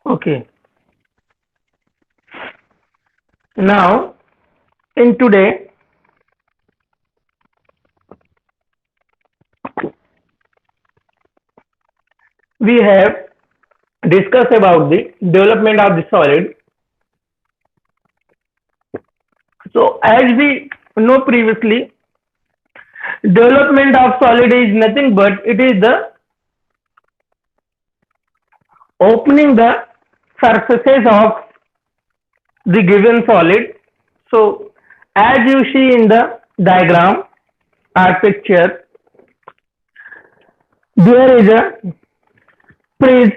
Okay. Now, in today, we have discussed about the development of the solid. So, as we know previously, development of solid is nothing but it is the opening the surfaces of the given solid. So, as you see in the diagram or picture, there is a prism.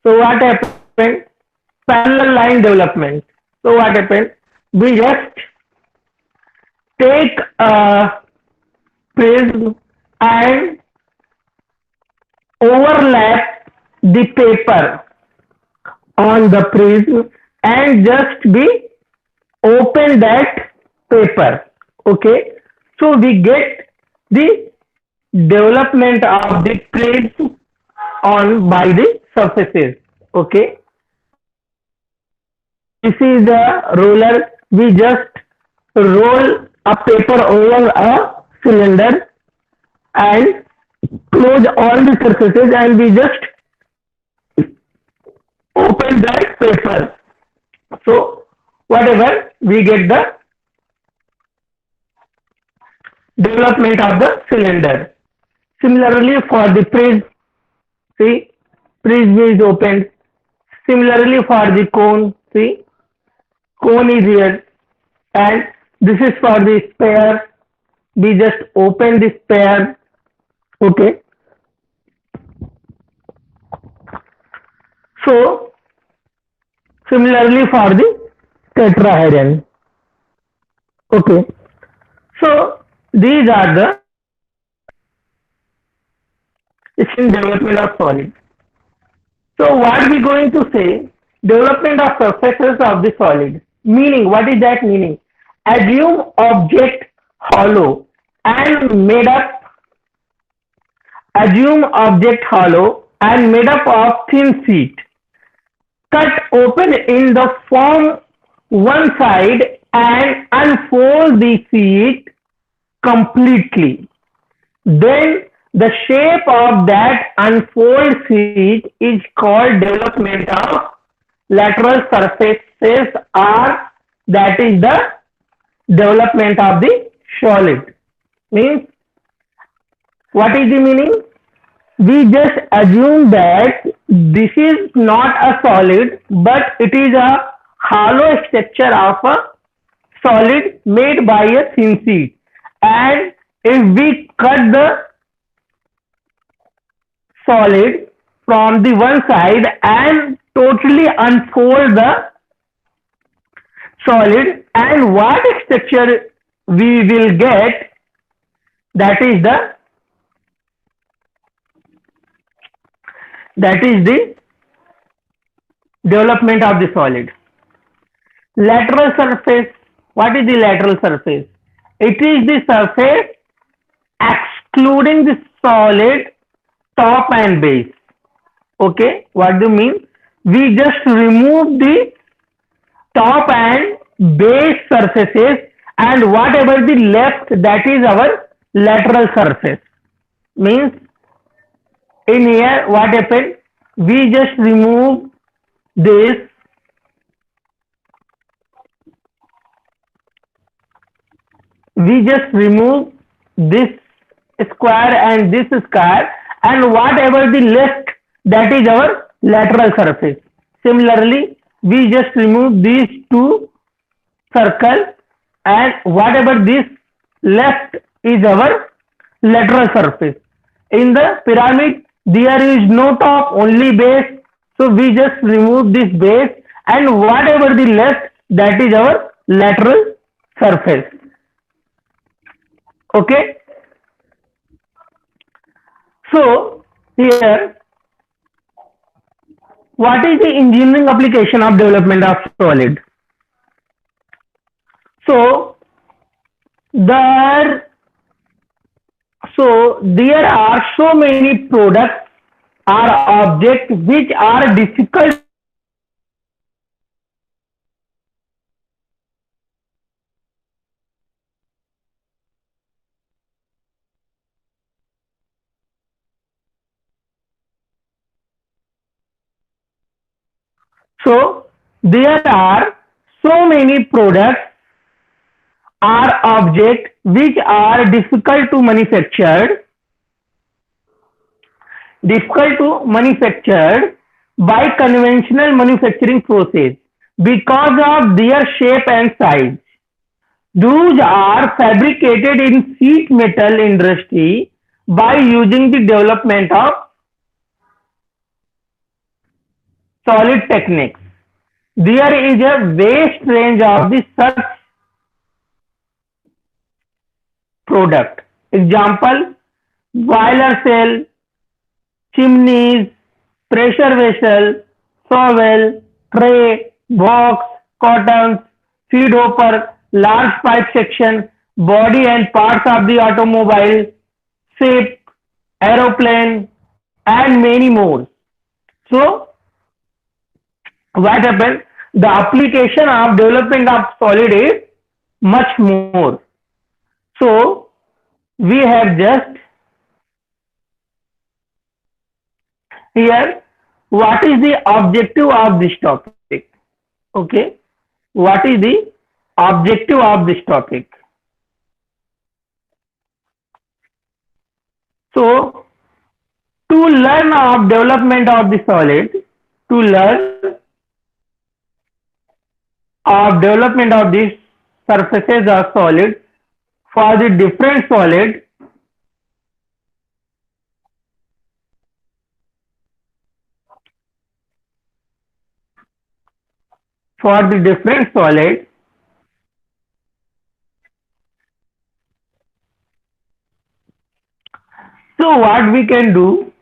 So, what happened? Parallel line development. So, what happened? We just take a prism and overlap the paper on the prism and just be open that paper. Okay, so we get the development of the prism on by the surfaces. Okay, this is the roller. We just roll a paper over a cylinder and close all the surfaces and we just open that paper. So whatever we get the development of the cylinder. Similarly for the prism, see prism is opened. Similarly for the cone, see cone is here and this is for the sphere. We just open the sphere. Okay. So similarly for the tetrahedron. Okay. So these are the in development of solid. So what we going to say? Development of surfaces of the solid. Meaning, what is that meaning? Assume object hollow and made up. Assume object hollow and made up of thin sheet. Cut open in the form one side and unfold the sheet completely. Then the shape of that unfold sheet is called development of lateral surfaces or that is the development of the solid. Means what is the meaning? We just assume that this is not a solid but it is a hollow structure of a solid made by a thin sheet and if we cut the solid from the one side and totally unfold the solid and what structure we will get that is the development of the solid. Lateral surface. What is the lateral surface? It is the surface excluding the solid top and base. Okay, what do you mean? We just remove the top and base surfaces and whatever the left that is our lateral surface. Means in here what happened? We just remove this square and this square and whatever the left that is our lateral surface. Similarly, we just remove these two circle and whatever this left is our lateral surface. In the pyramid, there is no top, only base. So we just remove this base and whatever the left that is our lateral surface. Okay. So here, what is the engineering application of development of solid? So there are so many products or objects which are difficult So there are so many products or objects which are difficult to manufacture by conventional manufacturing process because of their shape and size. Those are fabricated in sheet metal industry by using the development of solid techniques. There is a vast range of the such product. Example, boiler cell, chimneys, pressure vessel, shovel, tray, box, cottons, feed hopper, large pipe section, body and parts of the automobile, ship, aeroplane, and many more. So, what happened? The application of development of solid is much more. So, we have just here what is the objective of this topic. Okay, what is the objective of this topic? So to learn of development of the solid, to learn of development of these surfaces of solid for the different solid, for the different solid, so what we can do?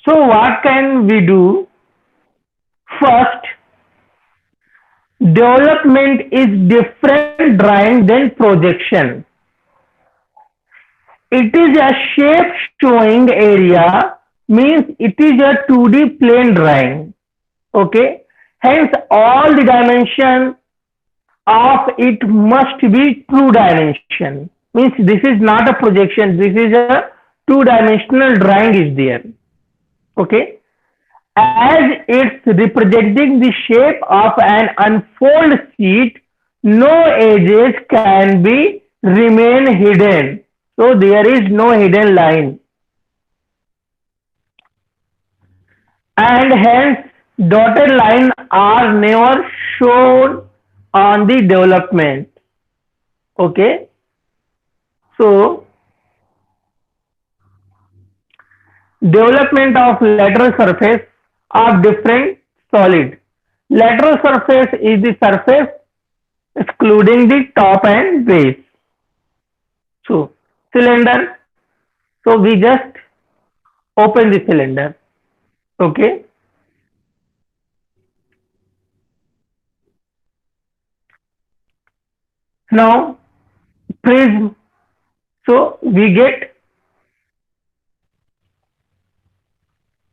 So what can we do? First, development is different drawing than projection. It is a shape showing area, means it is a 2D plane drawing. Okay. Hence all the dimension of it must be two dimension. Means this is not a projection, this is a two-dimensional drawing is there. Okay. As it's representing the shape of an unfold sheet, no edges can be remain hidden. So there is no hidden line. And hence dotted line are never shown on the development. Okay. So development of lateral surface of different solid. Lateral surface is the surface excluding the top and base. So cylinder. So we just open the cylinder. Okay. Now prism. So we get,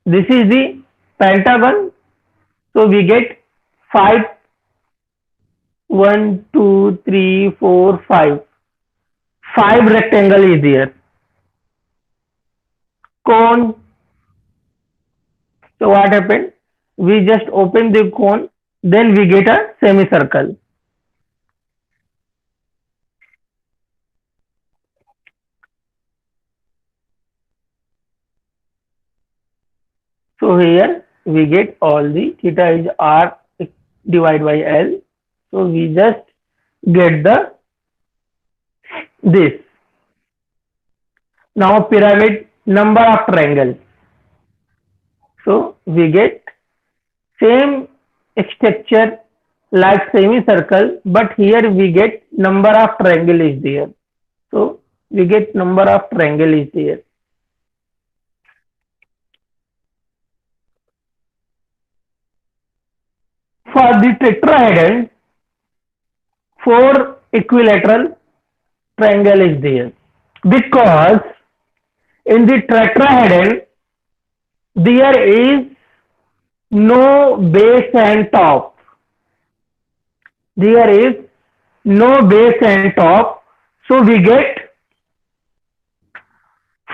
this is the pentagon. So we get five, 1, 2, 3, 4, 5. Five rectangle is there. Cone. So what happened? We just open the cone, then we get a semicircle. So here we get all the theta is r divided by L. So we just get the this. Now pyramid, number of triangles. So we get same structure like semicircle, but here we get number of triangle is there. So we get number of triangle is there. For the tetrahedron, four equilateral triangle is there, because in the tetrahedron there is no base and top. There is no base and top. So we get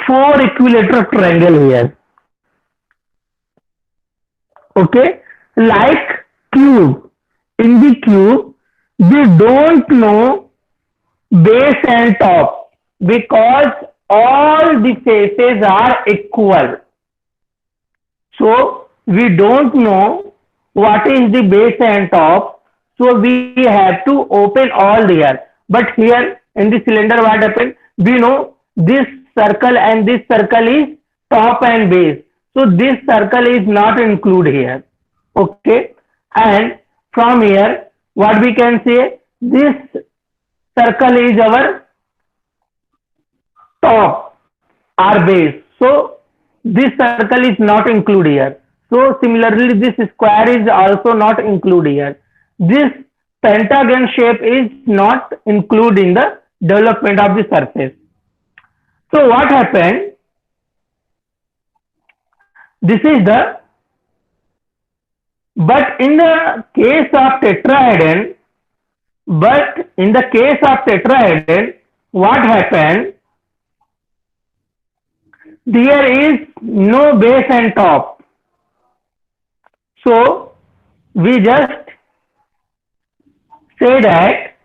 four equilateral triangle here. Okay, like cube. In the cube, we don't know base and top because all the faces are equal. So we don't know what is the base and top. So we have to open all here. But here in the cylinder, what happened? We know this circle and this circle is top and base. So this circle is not included here. Okay. And from here, what we can say? This circle is our top or base. So this circle is not included here. So similarly, this square is also not included here. This pentagon shape is not included in the development of the surface. So what happened? This is the, but in the case of tetrahedron, but in the case of tetrahedron, what happened? There is no base and top. So we just say that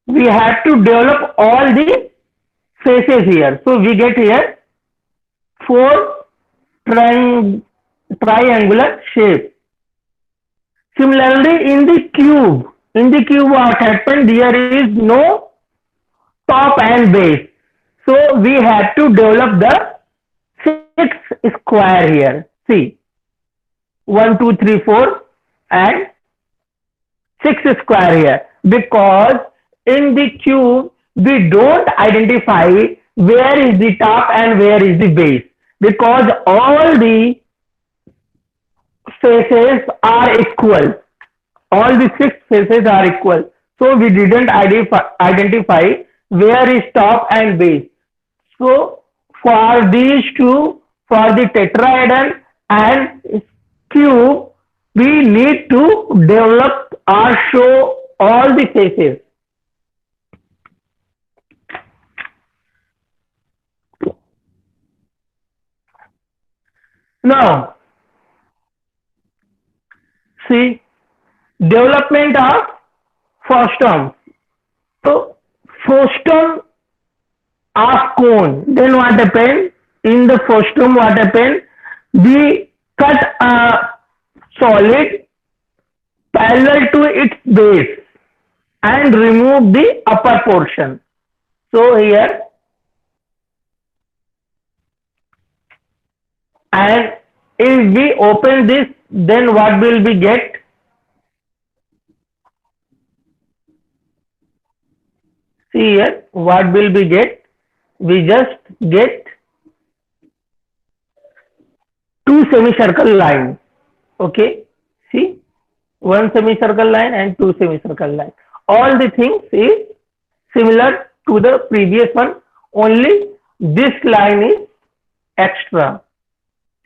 we have to develop all the faces here. So we get here four triangular shape. Similarly, in the cube what happened? There is no top and base. So we have to develop the six square here. See, 1, 2, 3, 4 and 6 square here, because in the cube we don't identify where is the top and where is the base, because all the faces are equal. All the 6 faces are equal. So we didn't identify where is top and base. So for these two, for the tetrahedron and cube, we need to develop or show all the faces. Now, see, development of frustum. So, frustum of cone. Then what happened? In the frustum, what happened? We cut a solid parallel to its base and remove the upper portion. So here, and if we open this, then what will we get? See here, what will we get? We just get two semicircle lines. Okay, see, one semicircle line and two semicircle line. All the things is similar to the previous one, only this line is extra.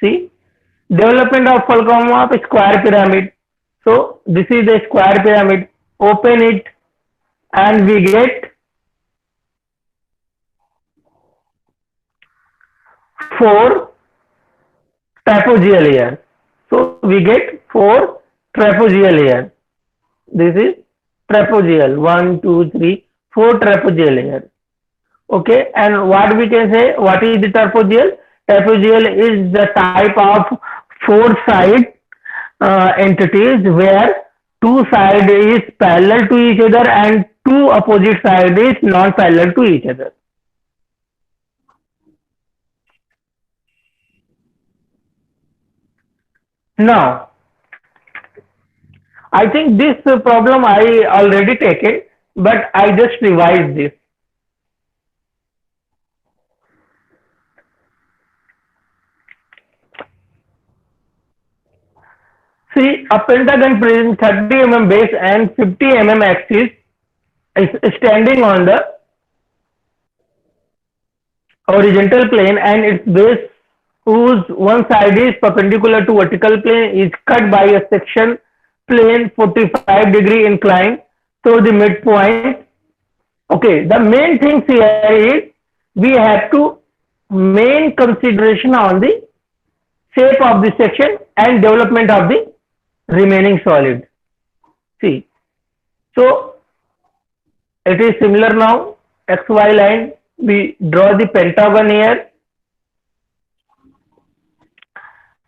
See, development of fulcrum of a square pyramid. So this is the square pyramid. Open it and we get four trapezoidal layers. So we get four trapezoidal layers. This is trapezoidal. 1, 2, 3, 4 trapezoidal layers. Okay, and what we can say? What is the trapezoidal? Trapezoidal is the type of four side entities where two sides is parallel to each other and two opposite sides is non-parallel to each other. Now, I think this problem I already taken, but I just revised this. See, a pentagon presents 30 mm base and 50 mm axis is standing on the horizontal plane, and its base, whose one side is perpendicular to vertical plane, is cut by a section plane 45-degree incline through the midpoint. Okay, the main thing here is we have to main consideration on the shape of the section and development of the remaining solid. See, so it is similar now. XY line, we draw the pentagon here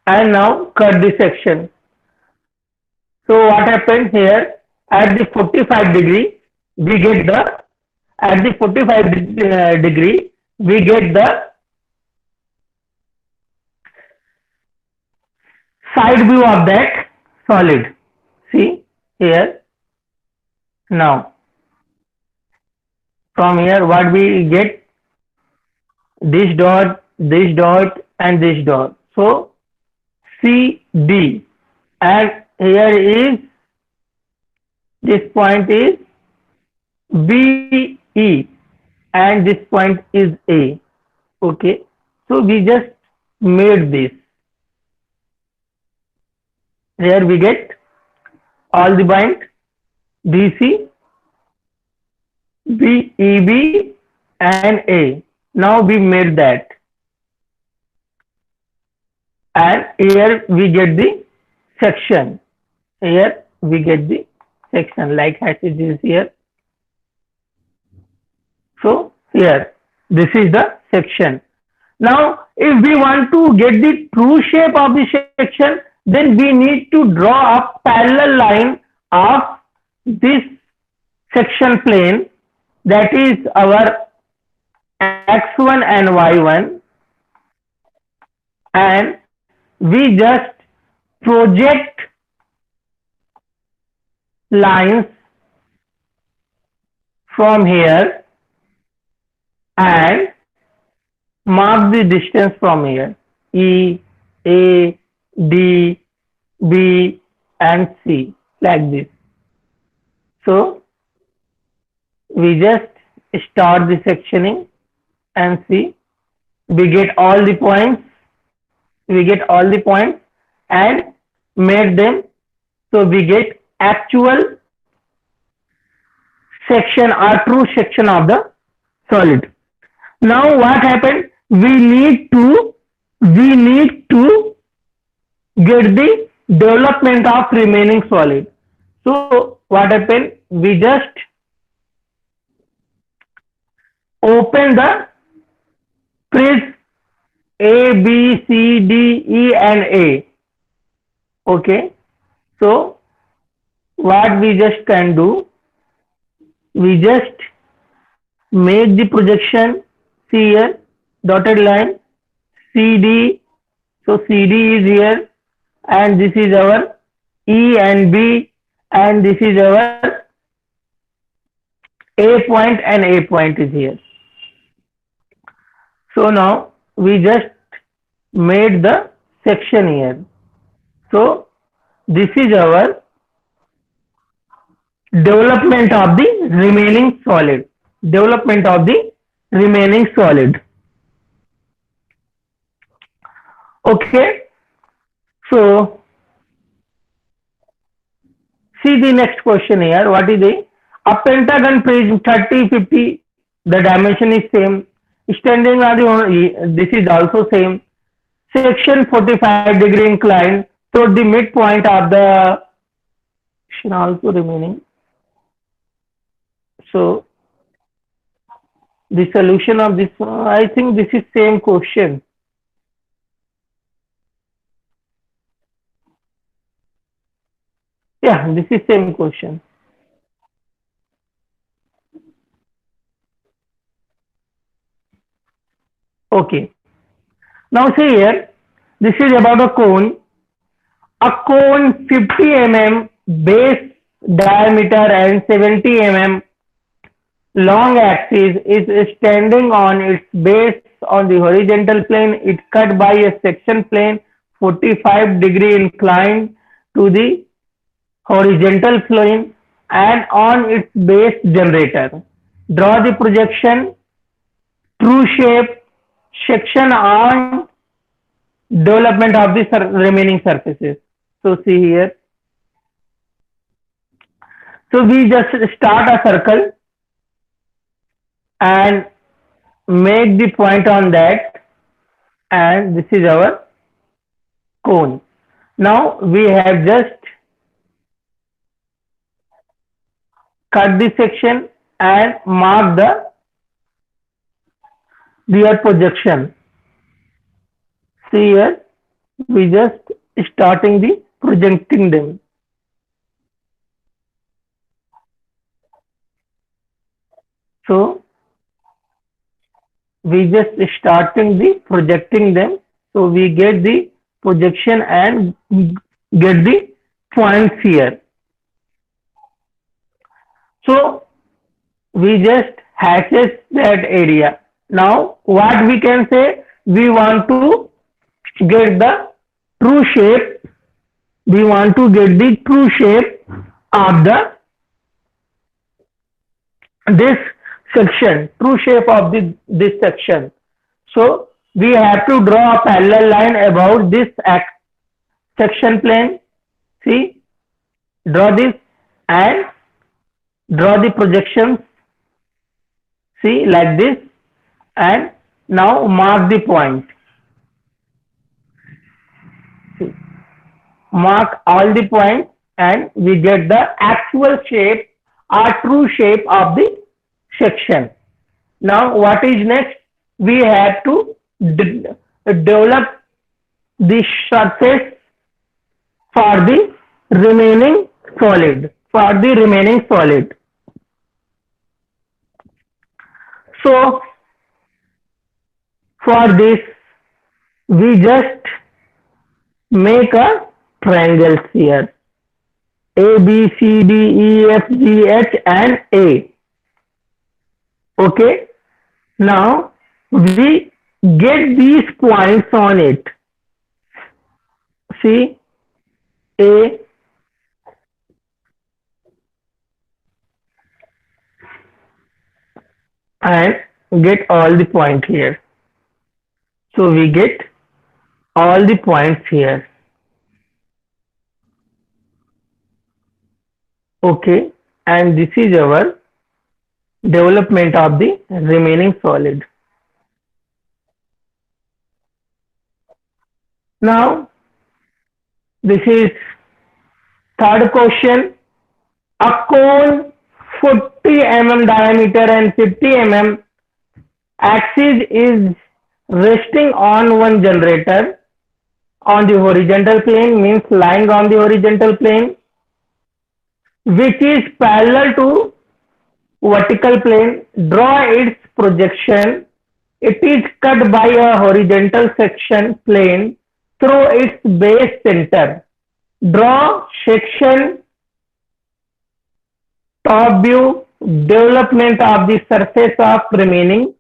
and now cut the section. So what happens here, at the 45 degree we get the, at the 45 degree we get the side view of that solid. See here, now from here what we get, this dot, this dot and this dot. So CD, and here is, this point is BE and this point is A. Okay, so we just made this. Here we get all the point BC, BEB and A. Now we made that, and here we get the section. Here we get the section like hashes is here. So here this is the section. Now if we want to get the true shape of the section, then we need to draw a parallel line of this section plane, that is our x1 and y1, and we just project lines from here and mark the distance from here, E, A, D, B and C, like this. So we just start the sectioning and see, we get all the points, and made them, so we get actual section or true section of the solid. Now what happened, we need to get the development of remaining solid. So what happened, we just open the prism A, B, C, D, E and A. Okay, so what we just can do, we just make the projection. See here, dotted line CD. So CD is here, and this is our E and B, and this is our A point, and A point is here. So now we just made the section here. So this is our development of the remaining solid. Okay, so see the next question here. What is it? A pentagon prism 30, 50, the dimension is same. Standing on the, this is also same. Section 45 degree inclined. So the midpoint of the section also remaining. So the solution of this, I think this is same question. Yeah, this is same question. Okay. Now see here, this is about a cone. A cone 50 mm base diameter and 70 mm long axis is standing on its base on the horizontal plane. It cut by a section plane 45 degree inclined to the horizontal plane and on its base generator. Draw the projection, true shape, section on development of the remaining surfaces. So see here. So we just start a circle and make the point on that, and this is our cone. Now we have just cut this section and mark the rear projection. See here, we just starting the projecting them. So we just starting the projecting them. So we get the projection and get the points here. So we just hatches that area. Now what we can say, we want to get the true shape. We want to get the true shape of the this section, true shape of this section. So we have to draw a parallel line about this section plane. See, draw this and draw the projections. See, like this, and now mark the point. See, mark all the points and we get the actual shape or true shape of the section. Now what is next? We have to develop the surface for the remaining solid. So for this, we just make a triangle here. A, B, C, D, E, F, G, H and A. Okay. Now we get these points on it. See, A, and get all the point here. So we get all the points here. Okay, and this is our development of the remaining solid. Now this is third question. A cone 40 mm diameter and 50 mm axis is resting on one generator on the horizontal plane, means lying on the horizontal plane, which is parallel to vertical plane. Draw its projection. It is cut by a horizontal section plane through its base center. Draw section, top view, development of the surface of remaining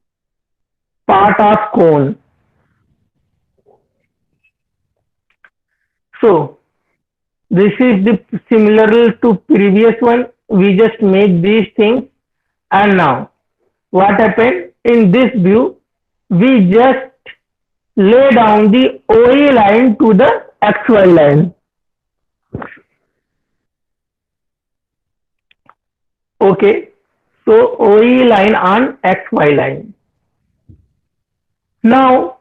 part of cone. So this is the similar to previous one. We just make these things, and now what happened in this view? We just lay down the OE line to the XY line. Okay, so OE line on XY line. Now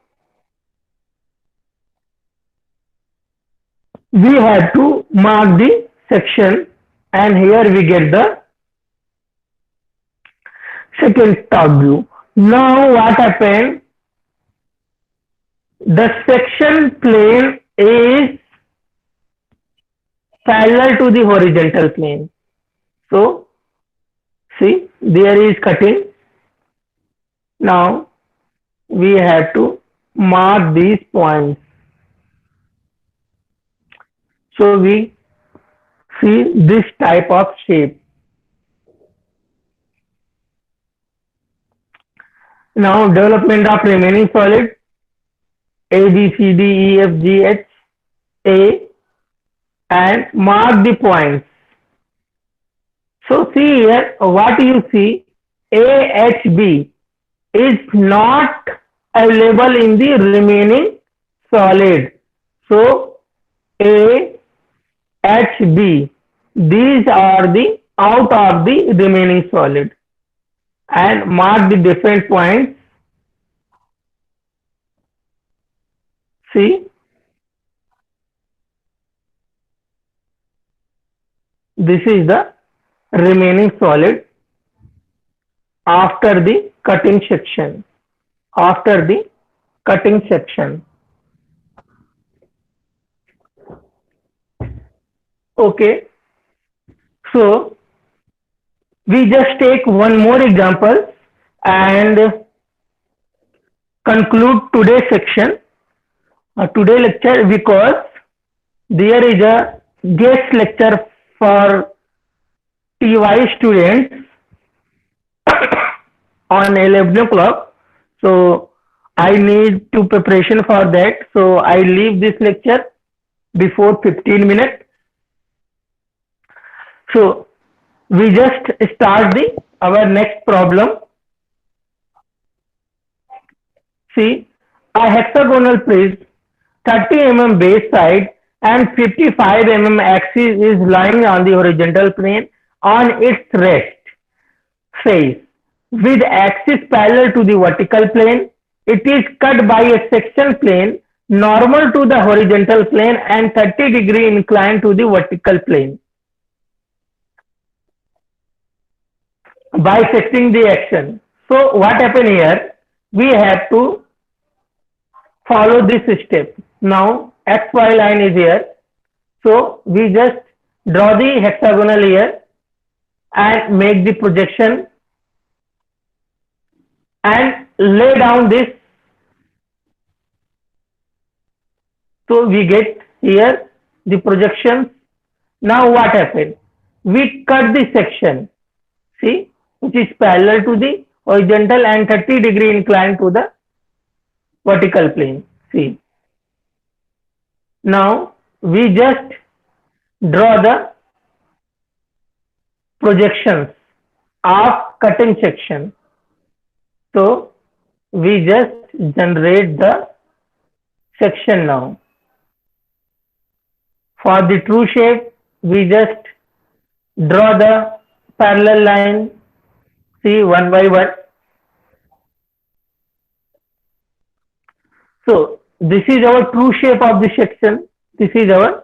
we have to mark the section, and here we get the second top view. Now what happened? The section plane is parallel to the horizontal plane. So see, there is cutting. Now we have to mark these points. So we see this type of shape. Now development of remaining solid. A, B, C, D, E, F, G, H, A, and mark the points. So see here, what you see, A, H, B is not available in the remaining solid. So A, H, B, these are the out of the remaining solid, and mark the different points See, this is the remaining solid after the cutting section. After the cutting section. Okay. So we just take one more example and conclude today's section, today lecture, because there is a guest lecture for TY students on 11 o'clock. So I need to preparation for that. So I leave this lecture before 15 minutes. So we just start the our next problem. See, a hexagonal prism 30 mm base side and 55 mm axis is lying on the horizontal plane on its rest face with axis parallel to the vertical plane. It is cut by a section plane normal to the horizontal plane and 30-degree inclined to the vertical plane. Bisecting the action. So what happened here? We have to follow this step. Now XY line is here. So we just draw the hexagonal here and make the projection and lay down this. So we get here the projection. Now what happened? We cut the section, see, which is parallel to the horizontal and 30-degree inclined to the vertical plane. See. Now we just draw the projections of cutting section. So we just generate the section now. For the true shape, we just draw the parallel line, see, one by one. So this is our true shape of the section. This is our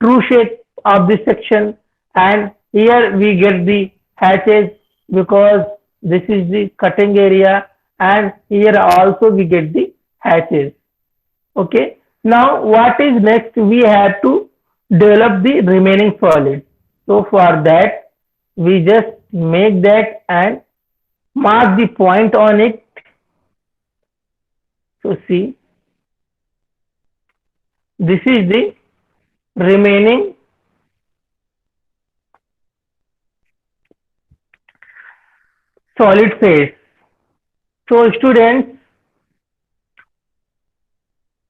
true shape of the section, and here we get the hatches because this is the cutting area, and here also we get the hatches. Okay. Now what is next? We have to develop the remaining solid. So for that, we just make that and mark the point on it. So see, this is the remaining solid phase. So students,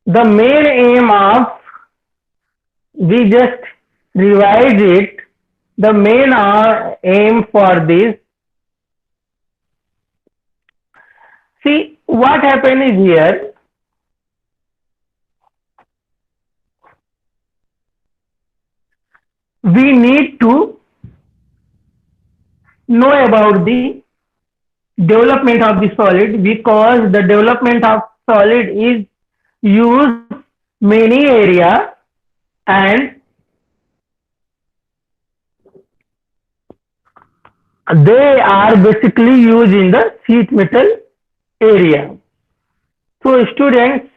the main aim of, we just revise it, the main aim for this, see what happened is here, we need to know about the development of the solid, because the development of solid is used many area and they are basically used in the sheet metal area. So students,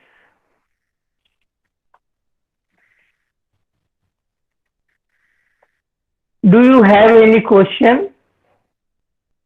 do you have any question?